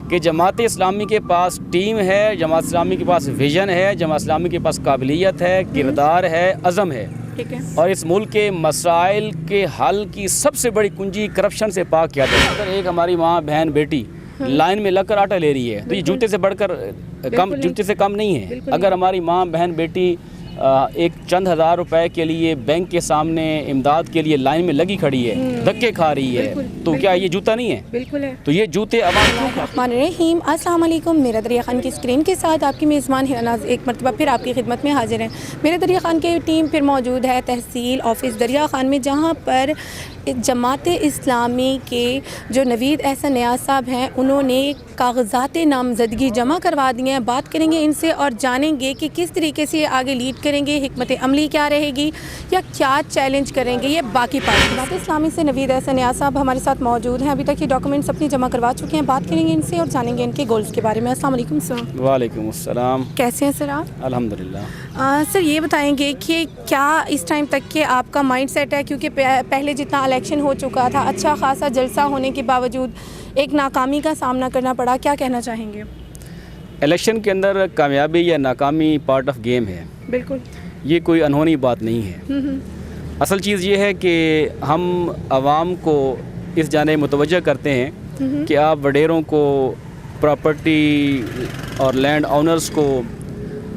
कि जमात इस्लामी के पास टीम है, जमात इस्लामी के पास विज़न है, जमात इस्लामी के पास काबिलियत है, किरदार है, अज़म है। ठीक है। और इस मुल्क के मसाइल के हल की सबसे बड़ी कुंजी करप्शन से पाक किया जाए। अगर एक हमारी माँ बहन बेटी लाइन में लगकर आटा ले रही है तो ये जूते से बढ़कर जूते से कम नहीं है। अगर हमारी माँ बहन बेटी एक चंद हज़ार रुपए के लिए बैंक के सामने इमदाद के लिए लाइन में लगी खड़ी है, धक्के खा रही है, तो क्या ये जूता नहीं है? बिल्कुल है। तो ये जूते रहीम अस्सलाम वालेकुम। मेरा दरिया खान की स्क्रीन के साथ आपकी मेज़बान हिरानाज़ एक मरतबा फिर आपकी खिदमत में हाजिर है। मेरे दरिया खान की टीम फिर मौजूद है तहसील ऑफिस दरिया खान में, जहाँ पर जमात इस्लामी के जो नवीद एहसन नियाज़ साहब हैं उन्होंने कागज़ात नामज़दगी जमा करवा दिए हैं। बात करेंगे इनसे और जानेंगे कि किस तरीके से आगे लीड करेंगे, हिकमत अमली क्या रहेगी या क्या चैलेंज करेंगे ये बाकी पार्टी। जमात इस्लामी से नवीद एहसन नियाज़ साहब हमारे साथ मौजूद हैं। अभी तक ये डॉक्यूमेंट्स अपनी जमा करवा चुके हैं। बात करेंगे इनसे और जानेंगे इनके गोल्स के बारे में। अस्सलाम वालेकुम सर। वालेकुम अस्सलाम। कैसे हैं सर आप? अल्हम्दुलिल्लाह। सर ये बताएंगे कि क्या इस टाइम तक के आपका माइंड सेट है, क्योंकि पहले जितना इलेक्शन हो चुका था, अच्छा खासा जलसा होने के बावजूद एक नाकामी का सामना करना पड़ा, क्या कहना चाहेंगे? इलेक्शन के अंदर कामयाबी या नाकामी पार्ट ऑफ गेम है। बिल्कुल, ये कोई अनहोनी बात नहीं है। असल चीज़ ये है कि हम आवाम को इस जानिब मुतवज्जह करते हैं कि आप वडेरों को, प्रॉपर्टी और लैंड ओनर्स को,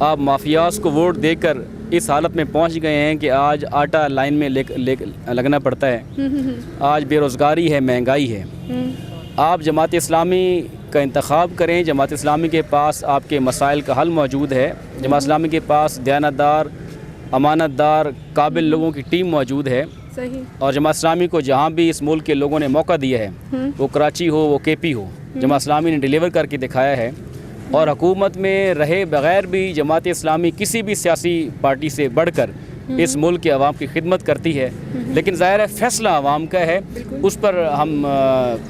आप माफियाज को वोट देकर इस हालत में पहुंच गए हैं कि आज आटा लाइन में लगना पड़ता है। आज बेरोज़गारी है, महंगाई है। आप जमात इस्लामी का इंतखाब करें। जमात इस्लामी के पास आपके मसाइल का हल मौजूद है। जमात इस्लामी के पास दयानतदार, अमानतदार, काबिल लोगों की टीम मौजूद है। सही। और जमात इस्लामी को जहाँ भी इस मुल्क के लोगों ने मौका दिया है, वो कराची हो, वो KP हो, जमात इस्लामी ने डिलीवर करके दिखाया है। और हुकूमत में रहे बग़ैर भी जमात इस्लामी किसी भी सियासी पार्टी से बढ़कर इस मुल्क के अवाम की खिदमत करती है। लेकिन ज़ाहिर है फ़ैसला अवाम का है, उस पर हम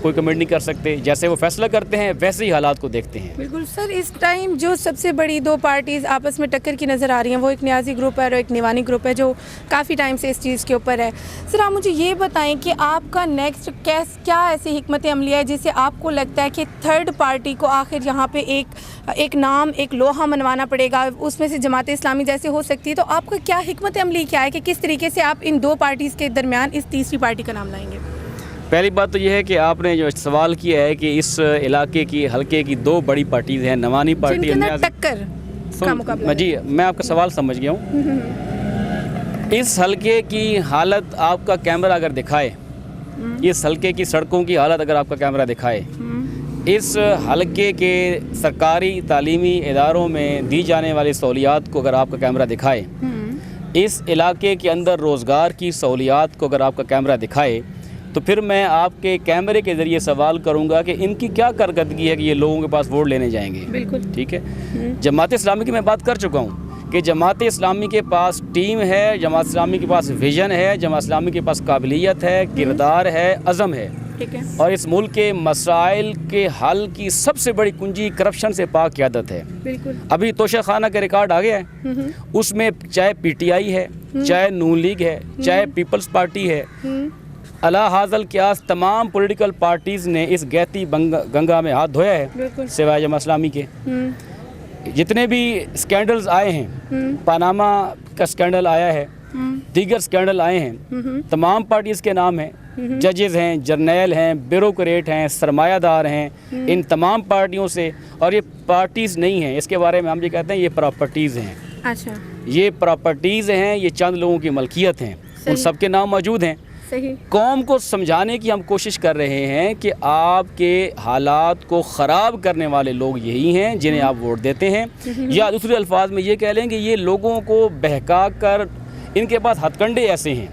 कोई कमेंट नहीं कर सकते। जैसे वो फ़ैसला करते हैं वैसे ही हालात को देखते हैं। बिल्कुल सर। इस टाइम जो सबसे बड़ी दो पार्टीज़ आपस में टक्कर की नज़र आ रही हैं वो एक न्याजी ग्रुप है और एक निवानी ग्रुप है, जो काफ़ी टाइम से इस चीज़ के ऊपर है। सर आप मुझे ये बताएं कि आपका नेक्स्ट क्या ऐसी हिकमत अमली है जिससे आपको लगता है कि थर्ड पार्टी को आखिर यहाँ पे एक नाम, एक लोहा मनवाना पड़ेगा, उसमें से जमात इस्लामी जैसे हो सकती है, तो आपका क्या हिकमत अमली क्या है कि किस तरीके से आप इन दो पार्टीज़ के दरमियान इस तीसरी पार्टी का नाम लाएंगे? पहली बात तो यह है कि आपने जो सवाल किया है कि इस इलाके की, हल्के की दो बड़ी पार्टीज़ हैं, नवानी पार्टी और टक्कर का मुकाबला। जी, मैं आपका सवाल समझ गया हूँ। इस हल्के की हालत आपका कैमरा अगर दिखाए, इस हल्के की सड़कों की हालत अगर आपका कैमरा दिखाए, इस हल्के के सरकारी तालीमी इदारों में दी जाने वाली सहूलियात को अगर आपका कैमरा दिखाए, इस इलाके के अंदर रोज़गार की सहूलियात को अगर आपका कैमरा दिखाए, तो फिर मैं आपके कैमरे के ज़रिए सवाल करूंगा कि इनकी क्या कारकर्दगी है कि ये लोगों के पास वोट लेने जाएंगे। बिल्कुल ठीक है। जमात इस्लामी की मैं बात कर चुका हूँ कि जमात इस्लामी के पास टीम है, जमात इस्लामी के पास विज़न है, जमात इस्लामी के पास काबिलियत है, किरदार है, अज़म है। ठीक है। और इस मुल्क के मसाइल के हल की सबसे बड़ी कुंजी करप्शन से पाक क़यादत है। बिल्कुल। अभी तोशाखाना का रिकॉर्ड आ गया है, उसमें चाहे PTI है, चाहे नून लीग है, चाहे पीपल्स पार्टी है, अला हाज़ल क्यास तमाम पॉलिटिकल पार्टीज़ ने इस गहती गंगा में हाथ धोया है, सिवाय जमात इस्लामी के। जितने भी स्कैंडल्स आए हैं, पनामा का स्कैंडल आया है, दीगर स्कैंडल आए हैं, तमाम पार्टीज़ के नाम हैं, जजेस हैं, जर्नैल हैं, ब्यूरोक्रेट हैं, सरमायादार हैं, इन तमाम पार्टियों से। और ये पार्टीज़ नहीं हैं, इसके बारे में हम ये कहते हैं ये प्रॉपर्टीज़ हैं। अच्छा। ये प्रॉपर्टीज़ हैं, ये चंद लोगों की मलकियत हैं, उन सब के नाम मौजूद हैं। सही। कौम को समझाने की हम कोशिश कर रहे हैं कि आपके हालात को ख़राब करने वाले लोग यही हैं जिन्हें आप वोट देते हैं। या दूसरे अल्फाज में ये कह लें कि ये लोगों को बहका कर, इनके पास हथकंडे ऐसे हैं,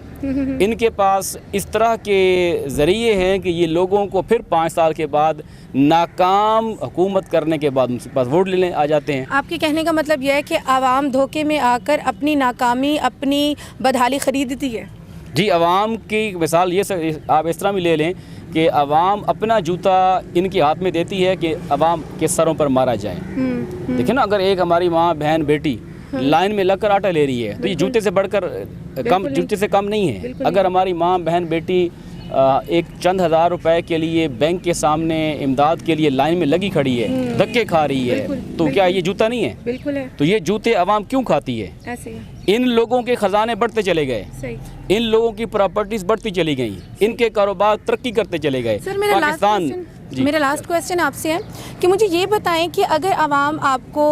इनके पास इस तरह के ज़रिए हैं कि ये लोगों को फिर 5 साल के बाद नाकाम हुकूमत करने के बाद उनके पास वोट लेने आ जाते हैं। आपके कहने का मतलब यह है कि आवाम धोखे में आकर अपनी नाकामी, अपनी बदहाली ख़रीदती है? जी, आवाम की मिसाल ये आप इस तरह भी ले लें कि आवाम अपना जूता इनके हाथ में देती है कि आवाम के सरों पर मारा जाए। देखिए ना, अगर एक हमारी माँ बहन बेटी लाइन में लगकर आटा ले रही है तो ये जूते से बढ़कर जूते से कम नहीं है। अगर हमारी माँ बहन बेटी एक चंद हज़ार रुपए के लिए बैंक के सामने इमदाद के लिए लाइन में लगी खड़ी है, धक्के खा रही है, तो क्या ये जूता नहीं है? बिल्कुल है। तो ये जूते आवाम क्यों खाती है? ऐसे ही इन लोगों के ख़जाने बढ़ते चले गए, सही। इन लोगों की प्रॉपर्टीज़ बढ़ती चली गई, इनके कारोबार तरक्की करते चले गए। सर मेरा लास्ट क्वेश्चन आपसे है कि मुझे ये बताएं कि अगर आवाम आपको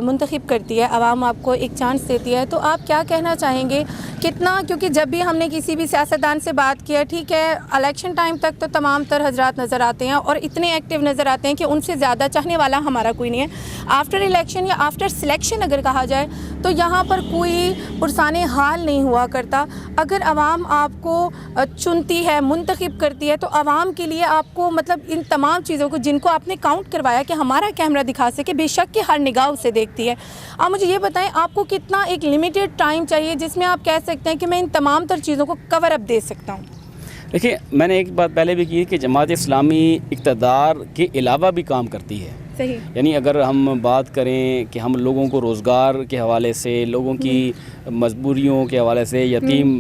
मुंतखब करती है, आवाम आपको एक चांस देती है, तो आप क्या कहना चाहेंगे कितना? क्योंकि जब भी हमने किसी भी सियासतदान से बात किया, ठीक है, इलेक्शन टाइम तक तो तमाम तर हजरात नज़र आते हैं और इतने एक्टिव नज़र आते हैं कि उनसे ज़्यादा चाहने वाला हमारा कोई नहीं है। आफ्टर इलेक्शन या आफ्टर सिलेक्शन अगर कहा जाए तो यहाँ पर कोई पुरसाने हाल नहीं हुआ करता। अगर आवाम आपको चुनती है, मुंतखब करती है, तो आवाम के लिए आपको मतलब इन तमाम चीज़ों को जिनको आपने काउंट करवाया कि हमारा कैमरा दिखा सके, बेशक कि हर निगाह उसे देखती है, आप मुझे ये बताएं आपको कितना एक लिमिटेड टाइम चाहिए जिसमें आप कह सकते हैं कि मैं इन तमाम तर चीज़ों को कवर अप दे सकता हूँ? देखिए, मैंने एक बात पहले भी की कि जमात इस्लामी इक़्तिदार के अलावा भी काम करती है। सही। यानी अगर हम बात करें कि हम लोगों को रोज़गार के हवाले से, लोगों की मजबूरियों के हवाले से, यतीम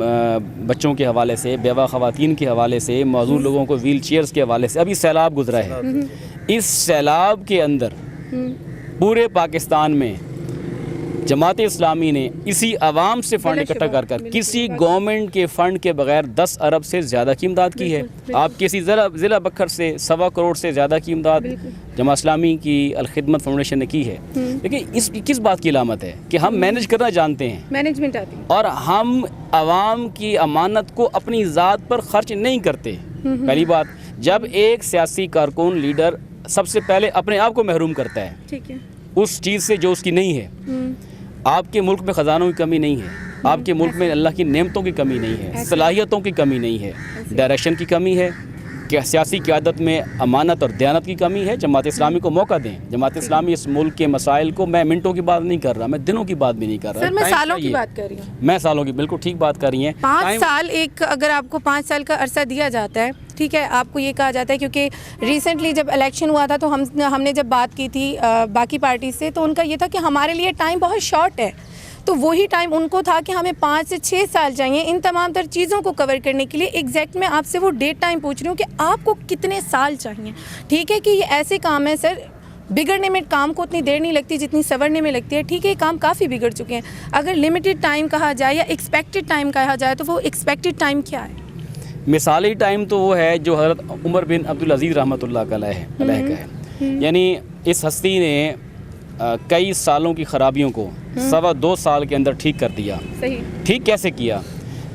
बच्चों के हवाले से, बेवा ख़वातीन के हवाले से, मौजूद लोगों को व्हील चेयर्स के हवाले से, अभी सैलाब गुजरा है, इस सैलाब के अंदर पूरे पाकिस्तान में जमात इस्लामी ने इसी आवाम से फ़ंड इकट्ठा कर किसी गवर्नमेंट के फ़ंड के बगैर 10 अरब से ज़्यादा की इमदाद की है। आप किसी ज़िला बखर से 1.25 करोड़ से ज़्यादा की इमदाद जमात इस्लामी की अल-खिदमत फाउंडेशन ने की है। लेकिन इस किस बात की अलामत है कि हम मैनेज करना जानते हैं, मैनेजमेंट आती है, और हम आवाम की अमानत को अपनी ज़ात पर खर्च नहीं करते। पहली बात, जब एक सियासी कारकुन लीडर सबसे पहले अपने आप को महरूम करता है, ठीक है, उस चीज़ से जो उसकी नहीं है। आपके मुल्क में ख़जानों की कमी नहीं है, आपके मुल्क में अल्लाह की नेमतों की कमी नहीं है, सलाहियतों की कमी नहीं है, डायरेक्शन की कमी है, क्या सियासी क़यादत में अमानत और दयानत की कमी है। जमात इस्लामी को मौका दें। जमात इस्लामी इस मुल्क के मसाइल को, मैं मिनटों की बात नहीं कर रहा, मैं दिनों की बात भी नहीं कर रहा, सर मैं सालों की बात कर रही हूँ। मैं सालों की, बिल्कुल ठीक बात कर रही हैं। 5 साल, एक अगर आपको 5 साल का अरसा दिया जाता है, ठीक है, आपको ये कहा जाता है, क्योंकि रिसेंटली जब इलेक्शन हुआ था तो हमने जब बात की थी बाकी पार्टी से, तो उनका ये था कि हमारे लिए टाइम बहुत शॉर्ट है, तो वही टाइम उनको था कि हमें 5 से 6 साल चाहिए इन तमाम तर चीज़ों को कवर करने के लिए। एग्जैक्ट मैं आपसे वो डेट टाइम पूछ रही हूँ कि आपको कितने साल चाहिए। ठीक है कि ये ऐसे काम है सर, बिगड़ने में काम को उतनी देर नहीं लगती जितनी संवरने में लगती है। ठीक है, ये काम काफ़ी बिगड़ चुके हैं। अगर लिमिटेड टाइम कहा जाए या एक्सपेक्टेड टाइम कहा जाए तो वो एक्सपेक्टेड टाइम क्या है? मिसाली टाइम तो वो है जो हज़रत उमर बिन अब्दुल अज़ीज़ रहमतुल्लाह अलैह का है। यानी इस हस्ती ने कई सालों की ख़राबियों को 2.25 साल के अंदर ठीक कर दिया। सही। ठीक कैसे किया?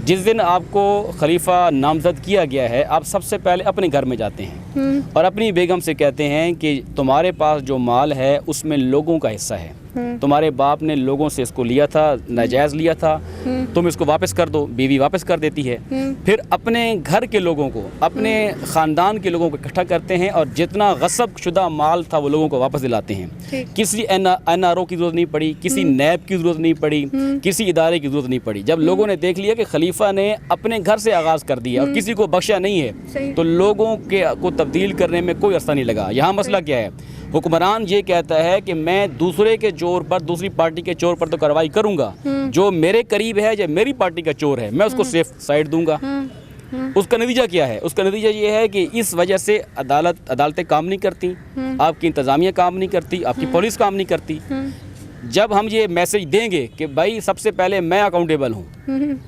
जिस दिन आपको खलीफा नामज़द किया गया है, आप सबसे पहले अपने घर में जाते हैं और अपनी बेगम से कहते हैं कि तुम्हारे पास जो माल है उसमें लोगों का हिस्सा है, तुम्हारे बाप ने लोगों से इसको लिया था, नाजायज़ लिया था, तुम इसको वापस कर दो। बीवी वापस कर देती है। फिर अपने घर के लोगों को, अपने ख़ानदान के लोगों को इकट्ठा करते हैं और जितना गसब शुदा माल था वो लोगों को वापस दिलाते हैं। किसी NRO की ज़रूरत नहीं पड़ी, किसी नैब की ज़रूरत नहीं पड़ी, किसी इदारे की ज़रूरत नहीं पड़ी। जब लोगों ने देख लिया कि खलीफा ने अपने घर से आगाज़ कर दिया और किसी को बख्शा नहीं है, तो लोगों को तब्दील करने में कोई अर्सा नहीं लगा। यहाँ मसला क्या है? हुक्मरान ये कहता है कि मैं दूसरे के चोर पर, दूसरी पार्टी के चोर पर तो कार्रवाई करूंगा, जो मेरे करीब है, जो मेरी पार्टी का चोर है, मैं उसको सेफ साइड दूंगा। उसका नतीजा क्या है? उसका नतीजा ये है कि इस वजह से अदालतें काम नहीं करती, आपकी इंतज़ामिया काम नहीं करती, आपकी पुलिस काम नहीं करती। जब हम ये मैसेज देंगे कि भाई सबसे पहले मैं अकाउंटेबल हूँ,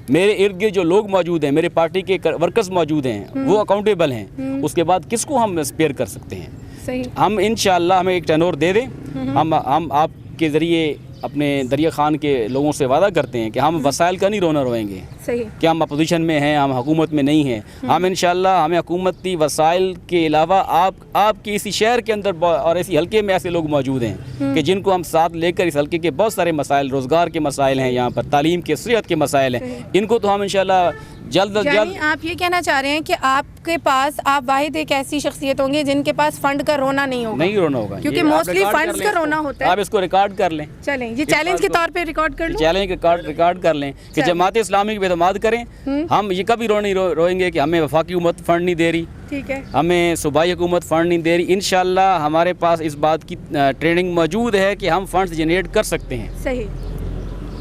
मेरे इर्द गिर्द जो लोग मौजूद हैं, मेरे पार्टी के वर्कर्स मौजूद हैं, वो अकाउंटेबल हैं, उसके बाद किसको हम स्पेयर कर सकते हैं? सही। हम इंशाअल्लाह हमें एक टर्नओवर दे दें, हम आपके ज़रिए अपने दरिया खान के लोगों से वादा करते हैं कि हम वसाइल का नहीं रोना रोएंगे। सही। कि हम अपोजिशन में हैं, हम हुकूमत में नहीं हैं। हम इंशाअल्लाह हमें हुकूमती वसाइल के अलावा आपके इसी शहर के अंदर और इसी हल्के में ऐसे लोग मौजूद हैं कि जिनको हम साथ लेकर इस हल्के के बहुत सारे मसाइल, रोज़गार के मसाइल हैं, यहाँ पर तालीम के, सेहत के मसाइल हैं, इनको तो हम इंशाअल्लाह जल्द अज जल्द। आप ये कहना चाह रहे हैं कि आपके पास, आप वाहिद एक ऐसी शख्सियत होंगे जिनके पास फंड का रोना नहीं होगा? नहीं रोना होगा, क्योंकि मोस्टली फंड्स का रोना होता है। आप इसको रिकॉर्ड कर लें। चलें, ये चैलेंज के तौर पे रिकॉर्ड कर लो। चैलेंज रिकॉर्ड कर लें कि जमात इस्लामी की बेतमाद करें। हम ये कभी रोएंगे कि हमें वफाकी हुकूमत फंड नहीं दे रही, ठीक है, हमें सूबाई हुकूमत फंड नहीं दे रही। इंशाअल्लाह हमारे पास इस बात की ट्रेनिंग मौजूद है कि हम फंड्स जनरेट कर सकते हैं। सही।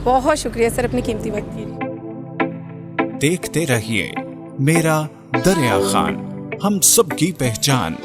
बहुत शुक्रिया सर अपनी कीमती वक्त के लिए। देखते रहिए मेरा दरिया खान, हम सबकी पहचान।